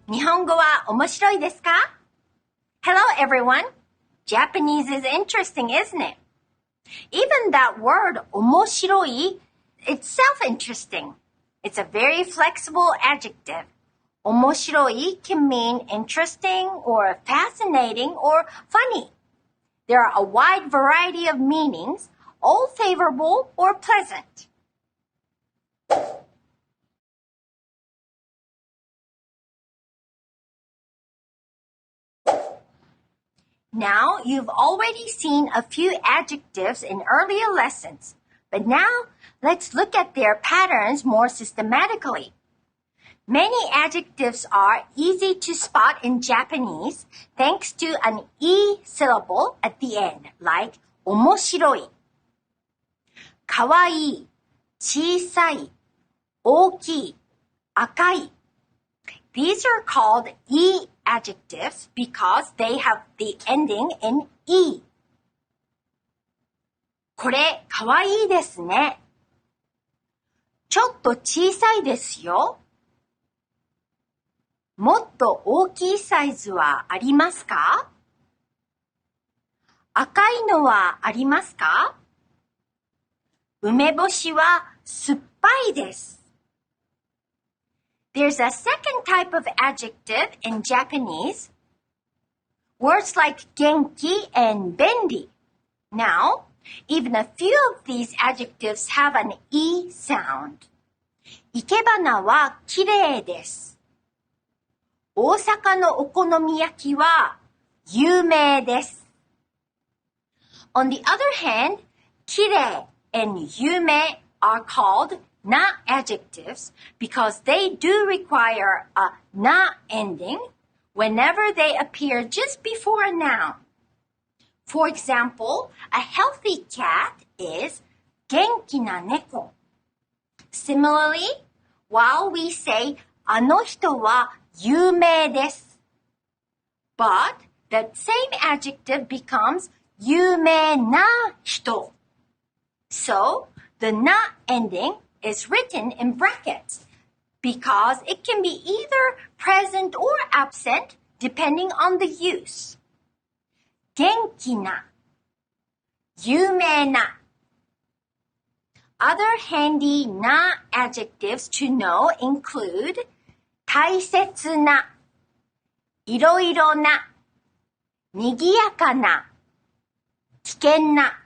日本語は面白いですか? Hello everyone. Japanese is interesting, isn't it? Even that word 面白い, it's self-interesting. It's a very flexible adjective. 面白い can mean interesting or fascinating or funny. There are a wide variety of meanings, all favorable or pleasant. Now, you've already seen a few adjectives in earlier lessons, but now let's look at their patterns more systematically. Many adjectives are easy to spot in Japanese thanks to an E syllable at the end, like 面白い、かわいい、小さい、大きい、赤い。These are called E adjectives because they have the ending in E. これかわいいですね。ちょっと小さいですよ。もっと大きいサイズはありますか？赤いのはありますか？梅干しは酸っぱいです。There's a second type of adjective in Japanese. Words like genki and bendi. Now, even a few of these adjectives have an E sound. 生け花はきれいです。大阪のお好み焼きは有名です。On the other hand, きれい and 有名 are called na adjectives because they do require a na ending whenever they appear just before a noun. For example, a healthy cat is 元気な猫. Similarly, while we say あの人は有名です, but that same adjective becomes 有名な人. So, the na ending is written in brackets because it can be either present or absent depending on the use. 元気な、有名な. Other handy na adjectives to know include 大切な、いろいろな、にぎやかな、危険な.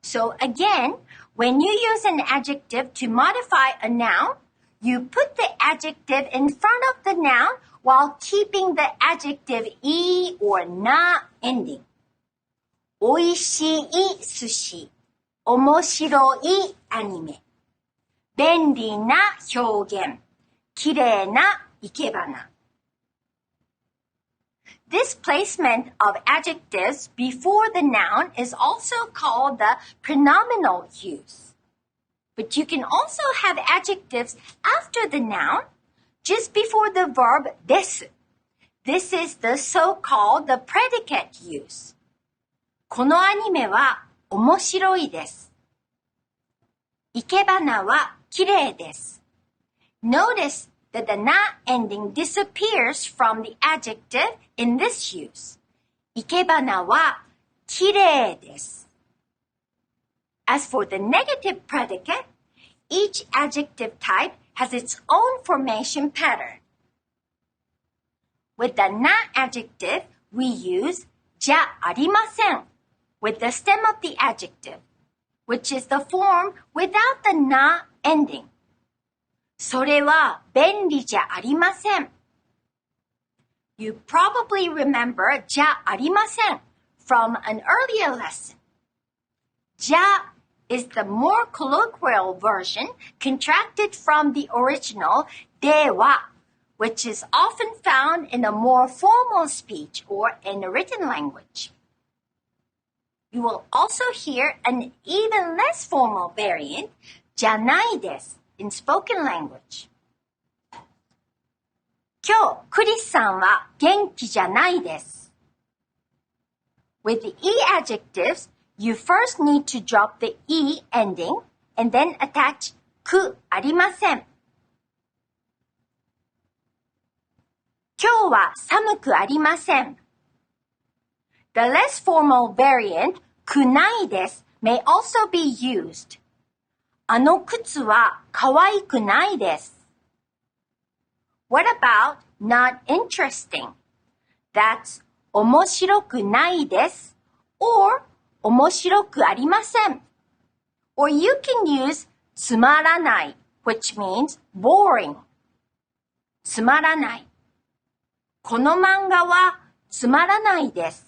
So again, when you use an adjective to modify a noun, you put the adjective in front of the noun while keeping the adjective E or na ending. おいしい寿司、面白いアニメ、便利な表現、きれいな生け花. This placement of adjectives before the noun is also called the pronominal use. But you can also have adjectives after the noun, just before the verb です. This is the so-called the predicate use. このアニメは面白いです。生け花はきれいです。Notice that the na ending disappears from the adjective in this use. 生け花はきれいです。As for the negative predicate, each adjective type has its own formation pattern. With the na adjective, we use じゃありません with the stem of the adjective, which is the form without the na ending. それは便利じゃありません. You probably remember じゃありません from an earlier lesson. じゃ is the more colloquial version contracted from the original では, which is often found in a more formal speech or in a written language. You will also hear an even less formal variant, じゃないです in spoken language. 今日、クリスさんは元気じゃないです. With the E adjectives, you first need to drop the E ending and then attach くありません.今日は寒くありません。The less formal variant, くないです may also be used. あの靴は可愛くないです。What about not interesting? That's 面白くないです or 面白くありません。Or you can use つまらない which means boring. つまらない。この漫画はつまらないです。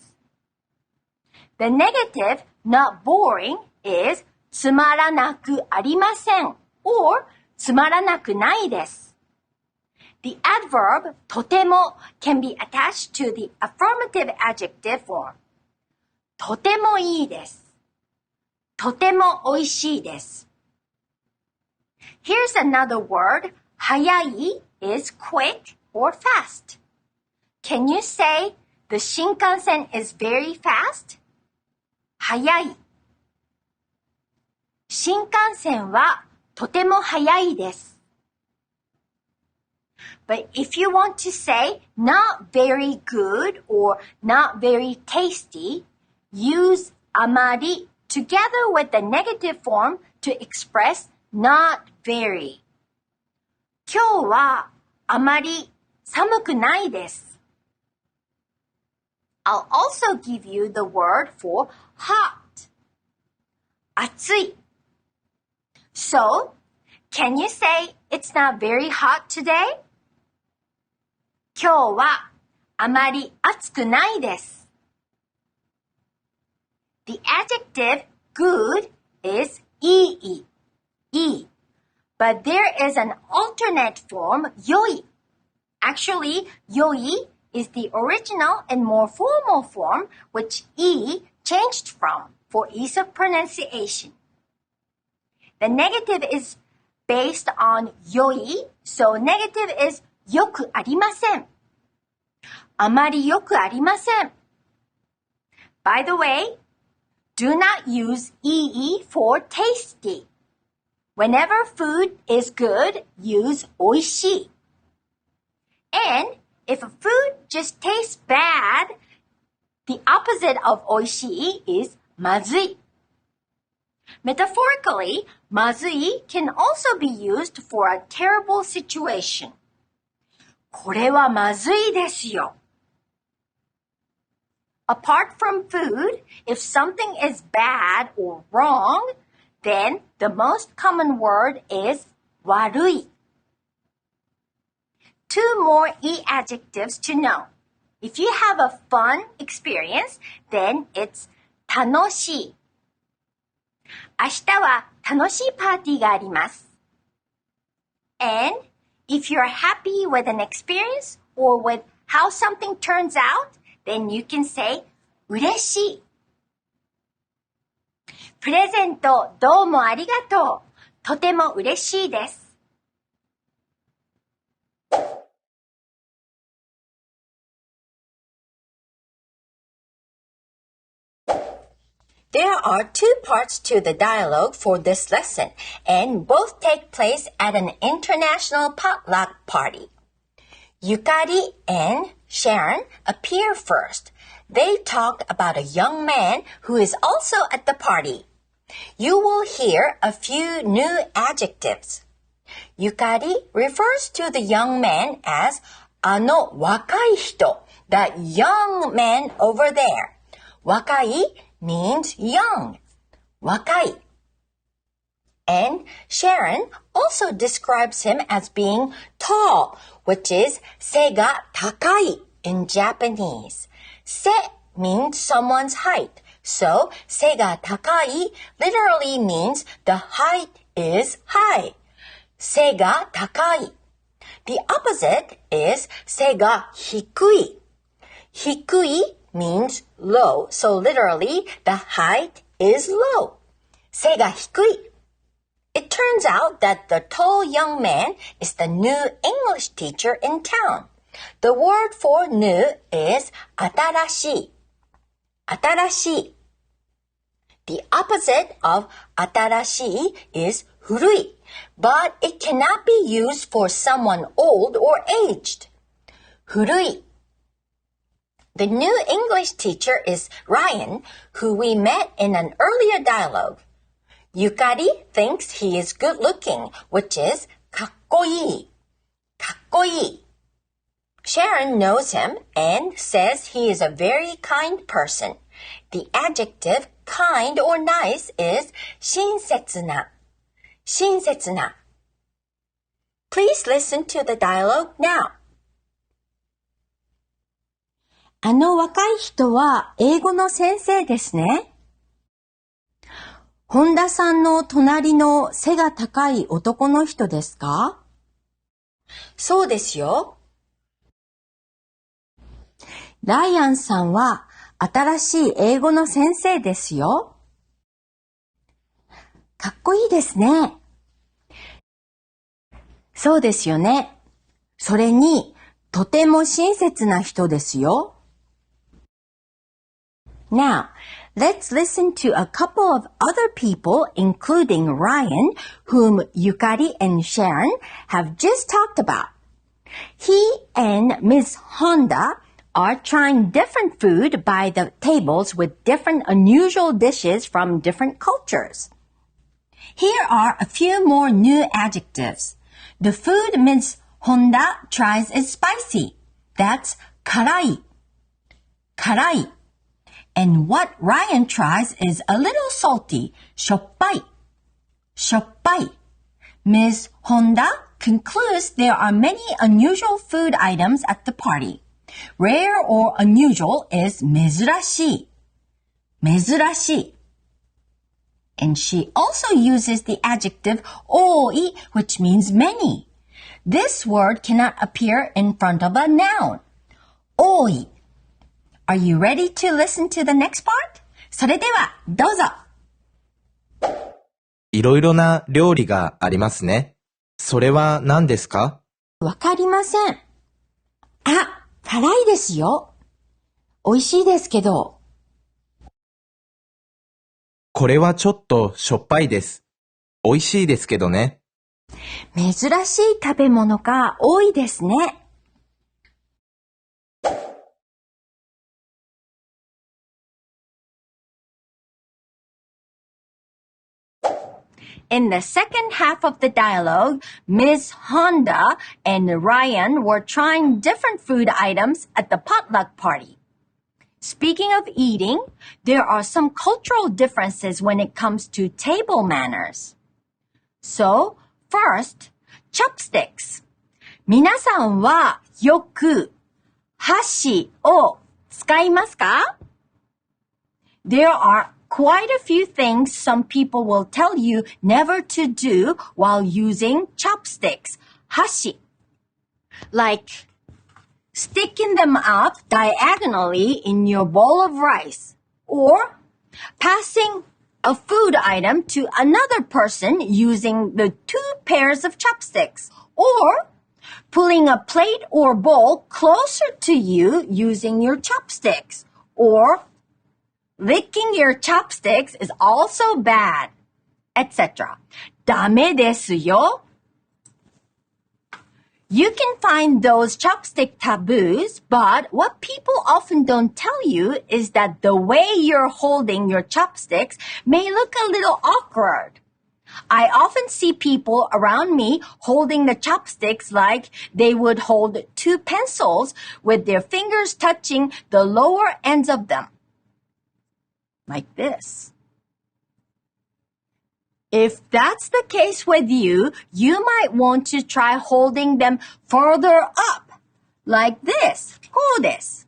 The negative, not boring, is つまらなくありません or つまらなくないです。The adverb とても can be attached to the affirmative adjective form. とてもいいです。とてもおいしいです。Here's another word. 早い is quick or fast. Can you say the 新幹線 is very fast? 早い。新幹線はとても早いです。But if you want to say not very good or not very tasty, use あまり together with the negative form to express not very. 今日はあまり寒くないです。I'll also give you the word for hot. 暑い。So, can you say it's not very hot today? 今日はあまり暑くないです。The adjective good is いい。But there is an alternate form 良い。Actually, 良い is the original and more formal form which いい changed from for ease of pronunciation. The negative is based on 良い, so negative is よくありません。あまりよくありません。By the way, do not use いい for tasty. Whenever food is good, use おいしい。And if a food just tastes bad, the opposite of おいしい is まずい。Metaphorically, まずい can also be used for a terrible situation. これはまずいですよ。Apart from food, if something is bad or wrong, then the most common word is 悪い。Two more E adjectives to know. If you have a fun experience, then it's 楽しい。明日は楽しいパーティーがあります。And if you're happy with an experience or with how something turns out, then you can say 嬉しい。プレゼントどうもありがとう。とても嬉しいです。There are two parts to the dialogue for this lesson, and both take place at an international potluck party. Yukari and Sharon appear first. They talk about a young man who is also at the party. You will hear a few new adjectives. Yukari refers to the young man as あの若い人, that young man over there. 若い means young, 若い. And Sharon also describes him as being tall, which is 背が高い in Japanese. 背 means someone's height, so 背が高い literally means the height is high. 背が高い. The opposite is 背が低い. 低い means low, so literally the height is low. 背が低い. It turns out that the tall young man is the new English teacher in town. The word for new is 新しい. 新しい. The opposite of 新しい is 古い, but it cannot be used for someone old or aged. 古い. The new English teacher is Ryan, who we met in an earlier dialogue. Yukari thinks he is good looking, which is かっこいい. かっこいい. Sharon knows him and says he is a very kind person. The adjective kind or nice is 親切な. 親切な. Please listen to the dialogue now. あの若い人は英語の先生ですね。本田さんの隣の背が高い男の人ですか？そうですよ。ライアンさんは新しい英語の先生ですよ。かっこいいですね。そうですよね。それに、とても親切な人ですよ。Now, let's listen to a couple of other people, including Ryan, whom Yukari and Sharon have just talked about. He and Ms. Honda are trying different food by the tables with different unusual dishes from different cultures. Here are a few more new adjectives. The food Ms. Honda tries is spicy. That's 辛い. 辛い. And what Ryan tries is a little salty. しょっぱい. しょっぱい. Ms. Honda concludes there are many unusual food items at the party. Rare or unusual is 珍しい. 珍しい. And she also uses the adjective 多い, which means many. This word cannot appear in front of a noun. 多い. Are you ready to listen to the next part? それではどうぞ。いろいろな料理がありますね。それは何ですか？わかりません。あ、辛いですよ。美味しいですけど。これはちょっとしょっぱいです。美味しいですけどね。珍しい食べ物が多いですね。In the second half of the dialogue, Ms. Honda and Ryan were trying different food items at the potluck party. Speaking of eating, there are some cultural differences when it comes to table manners. So, first, chopsticks. 皆さんはよく箸を使いますか？ There are quite a few things some people will tell you never to do while using chopsticks, 箸. Like sticking them up diagonally in your bowl of rice, or passing a food item to another person using the 2 pairs of chopsticks, or pulling a plate or bowl closer to you using your chopsticks, or licking your chopsticks is also bad, etc. ダメですよ. You can find those chopstick taboos, but what people often don't tell you is that the way you're holding your chopsticks may look a little awkward. I often see people around me holding the chopsticks like they would hold 2 pencils with their fingers touching the lower ends of them. Like this. If that's the case with you, you might want to try holding them further up, like this, こうです.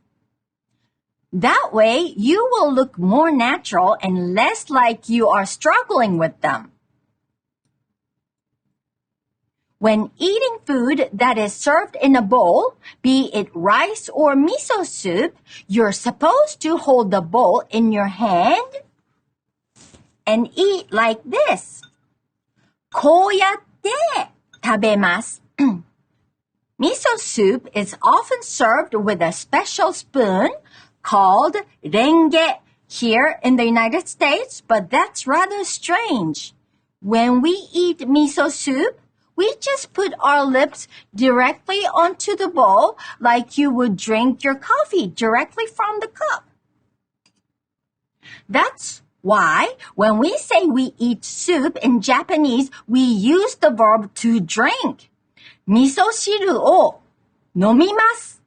That way, you will look more natural and less like you are struggling with them. When eating food that is served in a bowl, be it rice or miso soup, you're supposed to hold the bowl in your hand and eat like this. こうやって食べます。Miso soup is often served with a special spoon called レンゲ here in the United States, but that's rather strange. When we eat miso soup, We just put our lips directly onto the bowl like you would drink your coffee directly from the cup. That's why when we say we eat soup in Japanese, we use the verb to drink. 味噌汁を飲みます。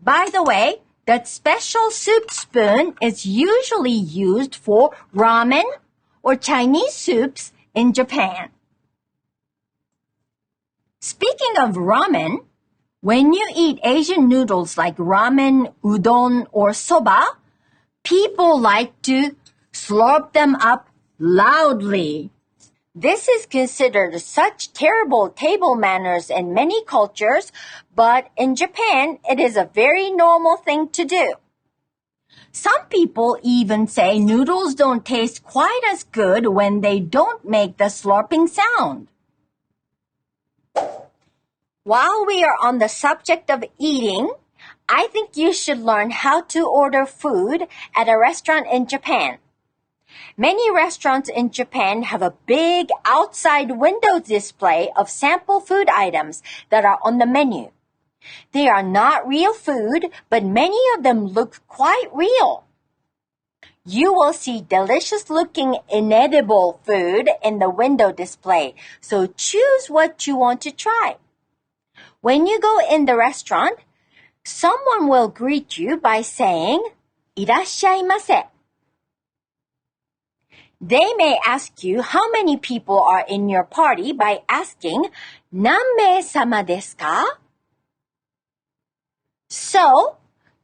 By the way, that special soup spoon is usually used for ramen or Chinese soups in Japan. Speaking of ramen, when you eat Asian noodles like ramen, udon, or soba, people like to slurp them up loudly. This is considered such terrible table manners in many cultures, but in Japan, it is a very normal thing to do. Some people even say noodles don't taste quite as good when they don't make the slurping sound. While we are on the subject of eating, I think you should learn how to order food at a restaurant in Japan. Many restaurants in Japan have a big outside window display of sample food items that are on the menu. They are not real food, but many of them look quite real. You will see delicious-looking inedible food in the window display, so choose what you want to try. When you go in the restaurant, someone will greet you by saying, いらっしゃいませ. They may ask you how many people are in your party by asking, 何名様ですか? So,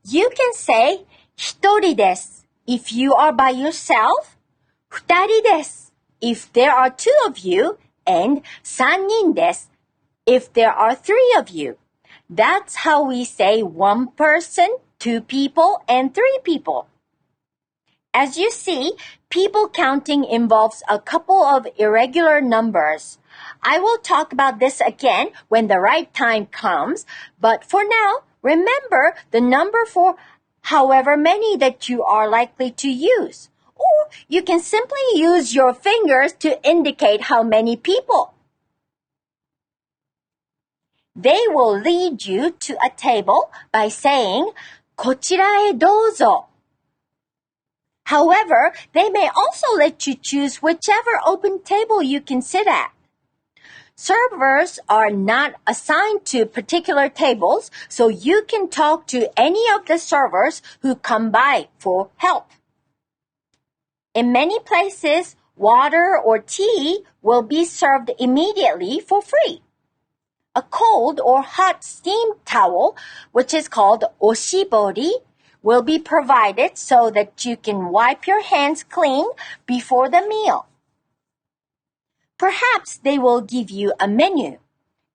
you can say, 一人です if you are by yourself, 二人です if there are two of you, and 三人です if there are three of you. That's how we say one person, two people, and three people. As you see, people counting involves a couple of irregular numbers. I will talk about this again when the right time comes, but for now, remember the number for however many that you are likely to use. Or you can simply use your fingers to indicate how many people. They will lead you to a table by saying, こちらへどうぞ. However, they may also let you choose whichever open table you can sit at. Servers are not assigned to particular tables, so you can talk to any of the servers who come by for help. In many places, water or tea will be served immediately for free. A cold or hot steam towel, which is called oshibori, will be provided so that you can wipe your hands clean before the meal. Perhaps they will give you a menu.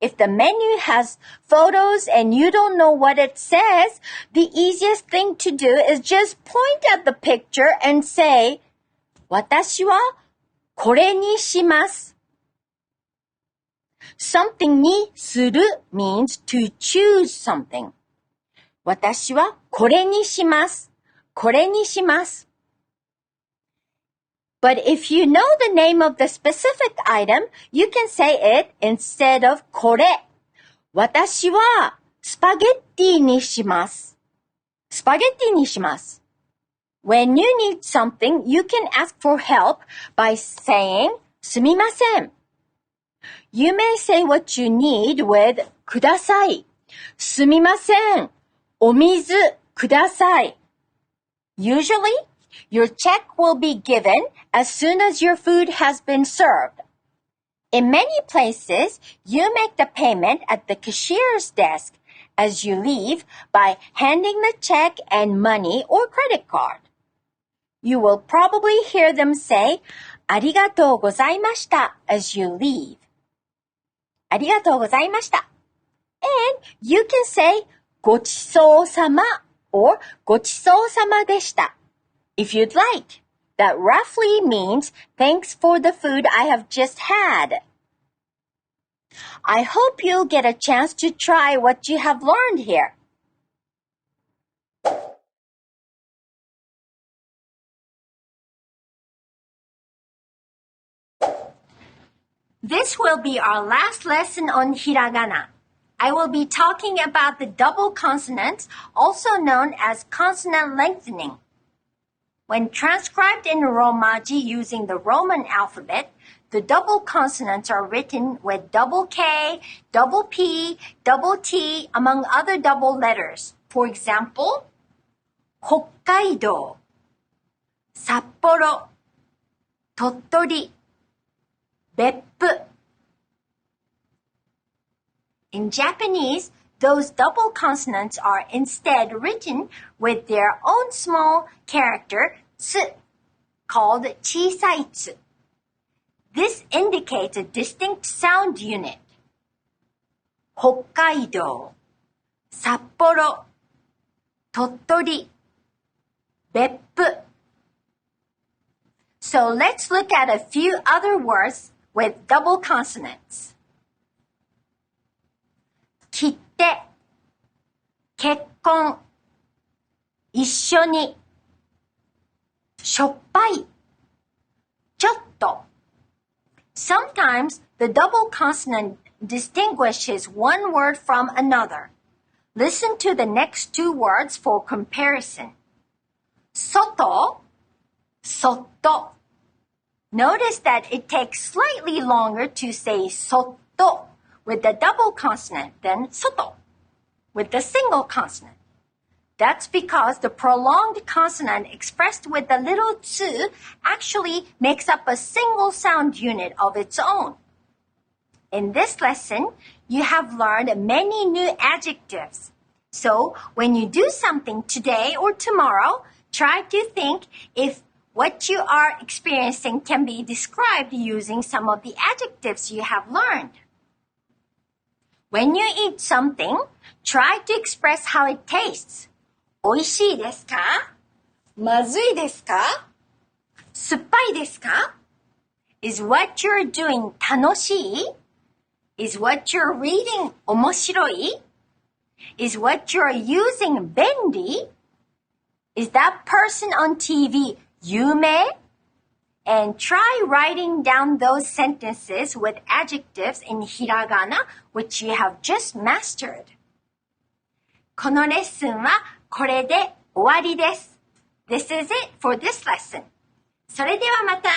If the menu has photos and you don't know what it says, the easiest thing to do is just point at the picture and say, 私はこれにします. Something にする means to choose something. 私はこれにします。これにします。But if you know the name of the specific item, you can say it instead of これ。私はスパゲッティにします。スパゲッティにします。When you need something, you can ask for help by saying すみません。You may say what you need with ください。すみません。お水ください。Usually, your check will be given as soon as your food has been served. In many places, you make the payment at the cashier's desk as you leave by handing the check and money or credit card. You will probably hear them say, ありがとうございました as you leave. ありがとうございました. And you can say, ごちそうさま or ごちそうさまでした if you'd like. That roughly means thanks for the food I have just had. I hope you'll get a chance to try what you have learned here. This will be our last lesson on hiragana. I will be talking about the double consonants, also known as consonant lengthening. When transcribed in Romaji using the Roman alphabet, the double consonants are written with double K, double P, double T, among other double letters. For example, Hokkaido, Sapporo, Tottori, Beppu. In Japanese, those double consonants are instead written with their own small character, tsu, called chisai tsu. This indicates a distinct sound unit. Hokkaido, Sapporo, Tottori, Beppu. So let's look at a few other words with double consonants. Kitte, kekkon, 一緒に、しょっぱい、ちょっと。Sometimes the double consonant distinguishes one word from another. Listen to the next two words for comparison. Soto, sotto. Notice that it takes slightly longer to say sotto with the double consonant than soto with the single consonant. That's because the prolonged consonant expressed with the little tsu actually makes up a single sound unit of its own. In this lesson, you have learned many new adjectives. So when you do something today or tomorrow, try to think if what you are experiencing can be described using some of the adjectives you have learned. When you eat something, try to express how it tastes. 美味しいですか? まずいですか? 酸っぱいですか? Is what you're doing 楽しい? Is what you're reading 面白い? Is what you're using 便利? Is that person on TV 有名? And try writing down those sentences with adjectives in hiragana, which you have just mastered. このレッスンはこれで終わりです。This is it for this lesson. それではまた。